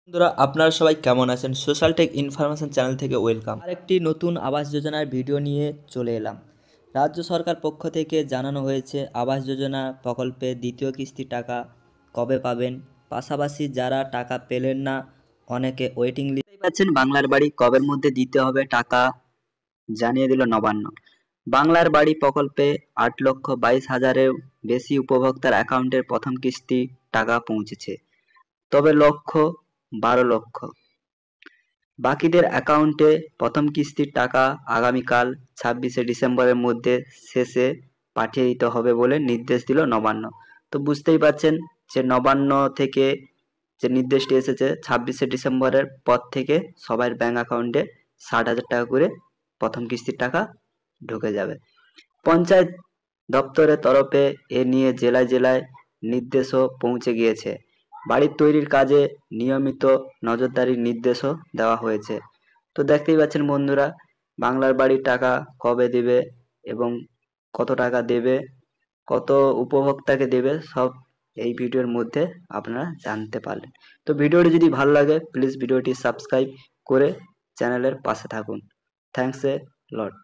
বন্ধুরা আপনারা সবাই কেমন আছেন? সোশ্যাল টেক ইনফরমেশন চ্যানেল থেকে ওয়েলকাম। আরেকটি নতুন আবাস যোজনার ভিডিও নিয়ে চলে এলাম। রাজ্য সরকার পক্ষ থেকে জানানো হয়েছে আবাস যোজনা প্রকল্পে দ্বিতীয় কিস্তির টাকা কবে পাবেন। পাশাপাশি যারা টাকা পেলেন না অনেকে ওয়েটিং লিস্টে পাচ্ছেন। বাংলার বাড়ি কবের মধ্যে দিতে হবে টাকা জানিয়ে দিল নবান্ন। বাংলার বাড়ি প্রকল্পে 8,22,000-এর বেশি উপভোক্তার অ্যাকাউন্টের প্রথম কিস্তি টাকা পৌঁছেছে, তবে লক্ষ্য 12 লক্ষ। বাকিদের অ্যাকাউন্টে প্রথম কিস্তির টাকা আগামীকাল 26শে ডিসেম্বরের মধ্যে শেষে পাঠিয়ে দিতে হবে বলে নির্দেশ দিল নবান্ন। তো বুঝতেই পারছেন যে নবান্ন থেকে যে নির্দেশটি এসেছে 26শে ডিসেম্বরের পর থেকে সবার ব্যাংক অ্যাকাউন্টে 60,000 টাকা করে প্রথম কিস্তির টাকা ঢুকে যাবে। পঞ্চায়েত দপ্তরের তরফে এ নিয়ে জেলায় জেলায় নির্দেশও পৌঁছে গিয়েছে। বাড়ি তৈরির কাজে নিয়মিত নজরদারির নির্দেশও দেওয়া হয়েছে। তো দেখতেই পাচ্ছেন বন্ধুরা, বাংলার বাড়ির টাকা কবে দেবে এবং কত টাকা দেবে, কত উপভোক্তাকে দেবে, সব এই ভিডিওর মধ্যে আপনারা জানতে পারলেন। তো ভিডিওটি যদি ভালো লাগে প্লিজ ভিডিওটি সাবস্ক্রাইব করে চ্যানেলের পাশে থাকুন। Thanks a lot.